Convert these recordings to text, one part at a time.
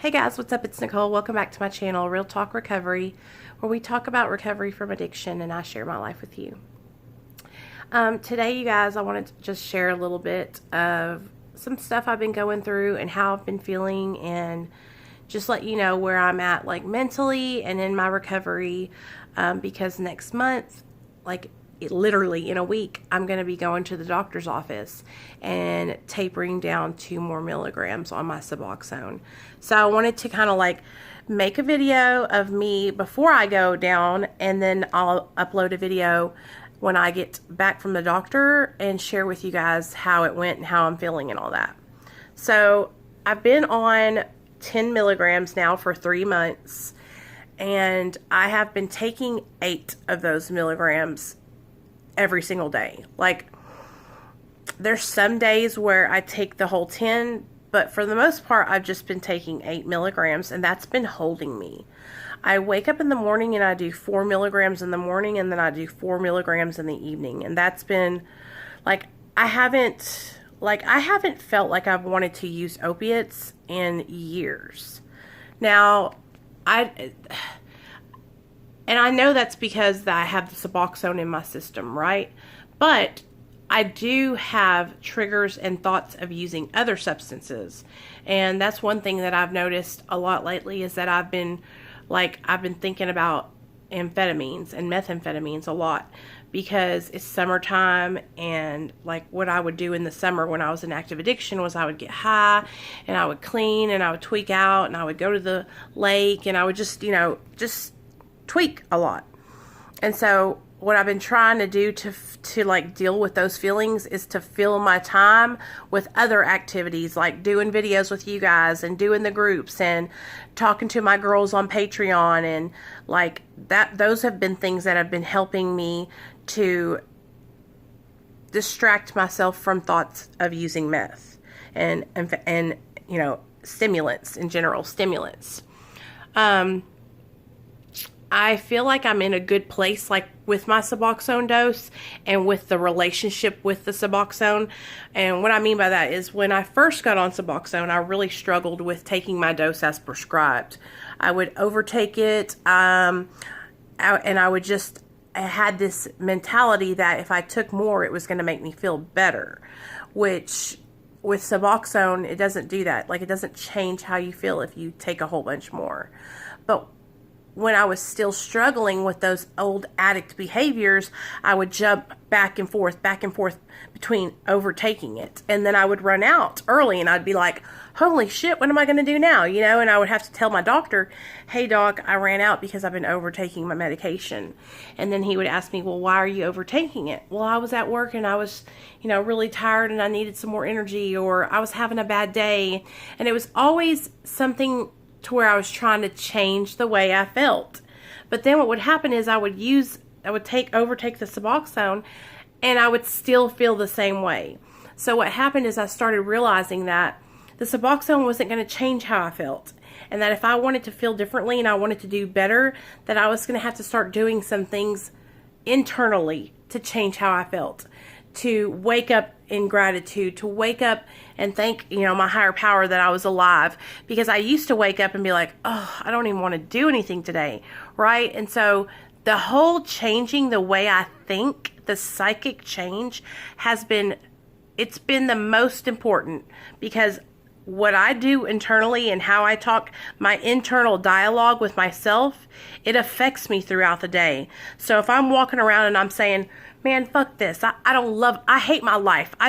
Hey guys, what's up? It's Nicole. Welcome back to my channel, Real Talk Recovery, where we talk about recovery from addiction and I share my life with you. Today, you guys, I wanted to just share a little bit of some stuff I've been going through and how I've been feeling, and just let you know where I'm at, like mentally and in my recovery, because next month, literally in a week, I'm going to be going to the doctor's office and tapering down 2 more milligrams on my Suboxone. So I wanted to kind of make a video of me before I go down, and then I'll upload a video when I get back from the doctor and share with you guys how it went and how I'm feeling and all that. So I've been on 10 milligrams now for 3 months, and I have been taking 8 of those milligrams every single day. There's some days where I take the whole 10, but for the most part, I've just been taking 8 milligrams, and that's been holding me. I wake up in the morning and I do 4 milligrams in the morning, and then I do 4 milligrams in the evening, and that's been, I haven't felt like I've wanted to use opiates in years. Now, I know that's because I have the Suboxone in my system, right? But I do have triggers and thoughts of using other substances. And that's one thing that I've noticed a lot lately, is that I've been thinking about amphetamines and methamphetamines a lot, because it's summertime, and what I would do in the summer when I was in active addiction was I would get high and I would clean and I would tweak out and I would go to the lake and I would just tweak a lot. And so what I've been trying to do to deal with those feelings is to fill my time with other activities, like doing videos with you guys and doing the groups and talking to my girls on Patreon, and those have been things that have been helping me to distract myself from thoughts of using meth and stimulants in general, stimulants. I feel like I'm in a good place, with my Suboxone dose and with the relationship with the Suboxone. And what I mean by that is, when I first got on Suboxone, I really struggled with taking my dose as prescribed. I would overtake it, and I had this mentality that if I took more, it was going to make me feel better, which with Suboxone, it doesn't do that. It doesn't change how you feel if you take a whole bunch more. But when I was still struggling with those old addict behaviors, I would jump back and forth between overtaking it. And then I would run out early and I'd be like, holy shit, what am I going to do now? And I would have to tell my doctor, hey doc, I ran out because I've been overtaking my medication. And then he would ask me, well, why are you overtaking it? Well, I was at work and I was, really tired and I needed some more energy, or I was having a bad day. And it was always something to where I was trying to change the way I felt. But then what would happen is I would overtake the Suboxone, and I would still feel the same way. So what happened is I started realizing that the Suboxone wasn't going to change how I felt, and that if I wanted to feel differently and I wanted to do better, that I was going to have to start doing some things internally to change how I felt, to wake up in gratitude, to wake up and thank, my higher power that I was alive. Because I used to wake up and be like, oh, I don't even want to do anything today, right? And so the whole changing the way I think, the psychic change, it's been the most important, because what I do internally and how I talk, my internal dialogue with myself, it affects me throughout the day. So if I'm walking around and I'm saying, man, fuck this, I hate my life, I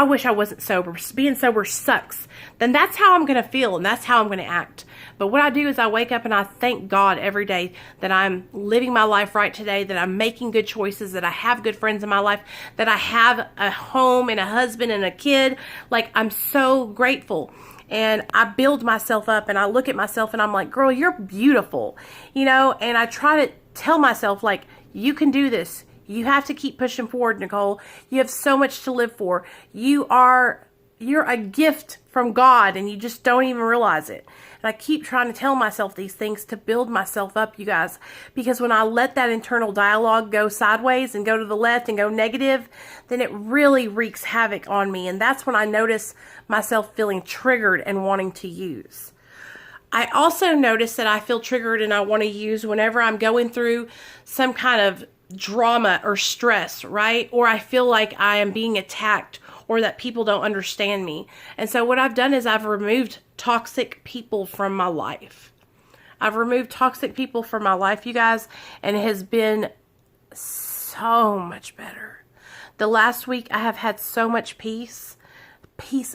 wish I wasn't sober, being sober sucks, then that's how I'm going to feel, and that's how I'm going to act. But what I do is I wake up and I thank God every day that I'm living my life right today, that I'm making good choices, that I have good friends in my life, that I have a home and a husband and a kid. I'm so grateful. And I build myself up and I look at myself and I'm like, girl, you're beautiful, and I try to tell myself, you can do this. You have to keep pushing forward, Nicole. You have so much to live for. You're a gift from God, and you just don't even realize it. And I keep trying to tell myself these things to build myself up, you guys, because when I let that internal dialogue go sideways and go to the left and go negative, then it really wreaks havoc on me. And that's when I notice myself feeling triggered and wanting to use. I also notice that I feel triggered and I want to use whenever I'm going through some kind of drama or stress, right? Or I feel like I am being attacked or that people don't understand me. And so what I've done is I've removed toxic people from my life. I've removed toxic people from my life, you guys, and it has been so much better. The last week I have had so much peace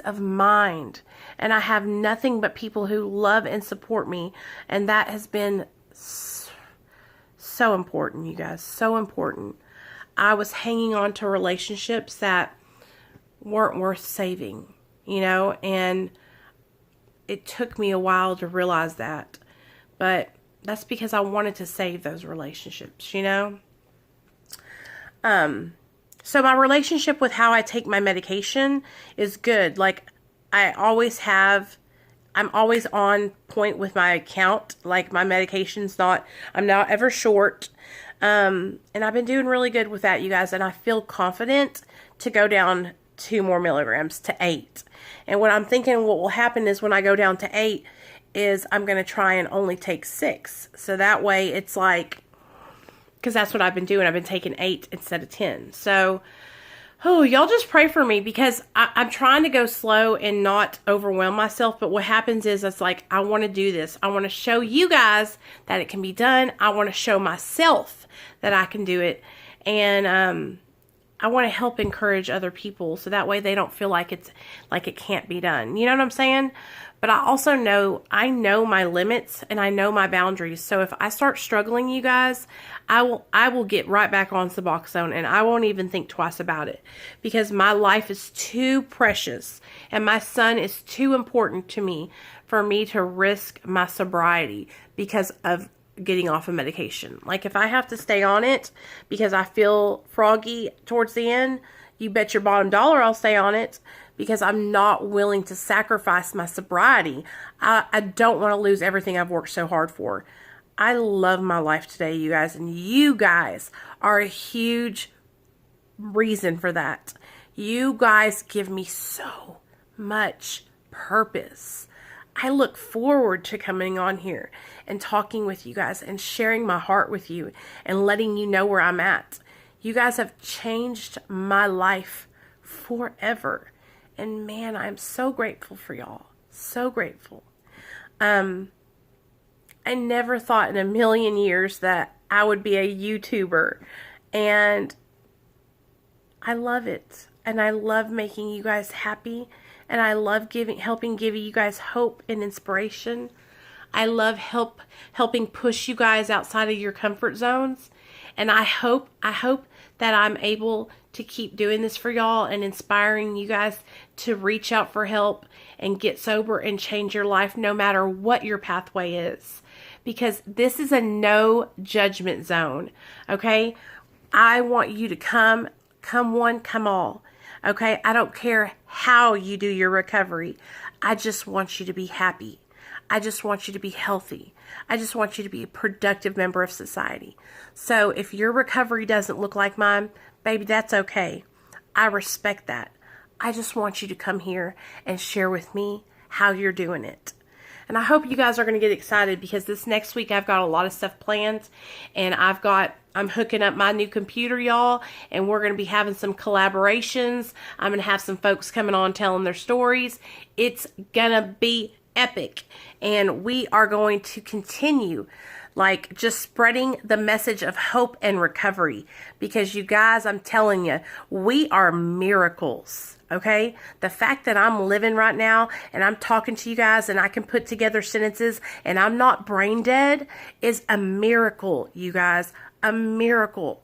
of mind, and I have nothing but people who love and support me, and that has been so important, you guys, so important. I was hanging on to relationships that weren't worth saving, you know, and it took me a while to realize that, but that's because I wanted to save those relationships, you know. So my relationship with how I take my medication is good. Like, I'm always on point with my account. Like, my medication's I'm not ever short. And I've been doing really good with that, you guys. And I feel confident to go down 2 more milligrams to 8. And what I'm thinking what will happen is when I go down to 8 is I'm going to try and only take 6. So that way it's like, because that's what I've been doing. I've been taking 8 instead of 10. So, y'all just pray for me, because I'm trying to go slow and not overwhelm myself. But what happens is it's like, I want to do this. I want to show you guys that it can be done. I want to show myself that I can do it. And I want to help encourage other people so that way they don't feel like it can't be done. You know what I'm saying? But I also know my limits and I know my boundaries. So if I start struggling, you guys, I will get right back on Suboxone, and I won't even think twice about it, because my life is too precious and my son is too important to me for me to risk my sobriety because of getting off of medication. Like, if I have to stay on it because I feel froggy towards the end, you bet your bottom dollar I'll stay on it, because I'm not willing to sacrifice my sobriety. I don't want to lose everything I've worked so hard for. I love my life today, you guys, and you guys are a huge reason for that. You guys give me so much purpose. I look forward to coming on here and talking with you guys and sharing my heart with you and letting you know where I'm at. You guys have changed my life forever. And man, I'm so grateful for y'all. So grateful. I never thought in a million years that I would be a YouTuber. And I love it. And I love making you guys happy. And I love helping give you guys hope and inspiration. I love helping push you guys outside of your comfort zones. And I hope that I'm able to keep doing this for y'all and inspiring you guys to reach out for help and get sober and change your life no matter what your pathway is. Because this is a no judgment zone, okay? I want you to come one, come all, okay? I don't care how you do your recovery. I just want you to be happy. I just want you to be healthy. I just want you to be a productive member of society. So if your recovery doesn't look like mine, baby, that's okay. I respect that. I just want you to come here and share with me how you're doing it. And I hope you guys are going to get excited, because this next week I've got a lot of stuff planned, and I'm hooking up my new computer, y'all, and we're going to be having some collaborations. I'm going to have some folks coming on telling their stories. It's going to be epic, and we are going to continue just spreading the message of hope and recovery, because you guys, I'm telling you, we are miracles, okay? The fact that I'm living right now and I'm talking to you guys and I can put together sentences and I'm not brain dead is a miracle, you guys, a miracle.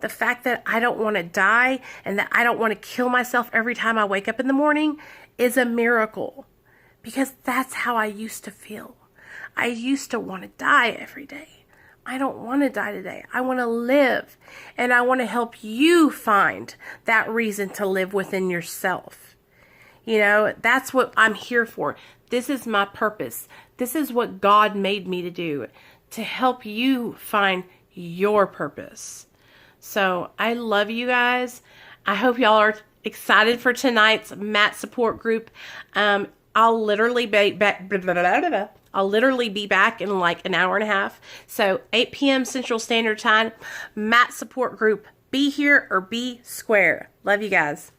The fact that I don't want to die and that I don't want to kill myself every time I wake up in the morning is a miracle, because that's how I used to feel. I used to want to die every day. I don't want to die today. I want to live. And I want to help you find that reason to live within yourself. You know, that's what I'm here for. This is my purpose. This is what God made me to do, to help you find your purpose. So I love you guys. I hope y'all are excited for tonight's Matt support group. I'll literally be back. I'll literally be back in like an hour and a half. So 8 p.m. Central Standard Time. Matt support group. Be here or be square. Love you guys.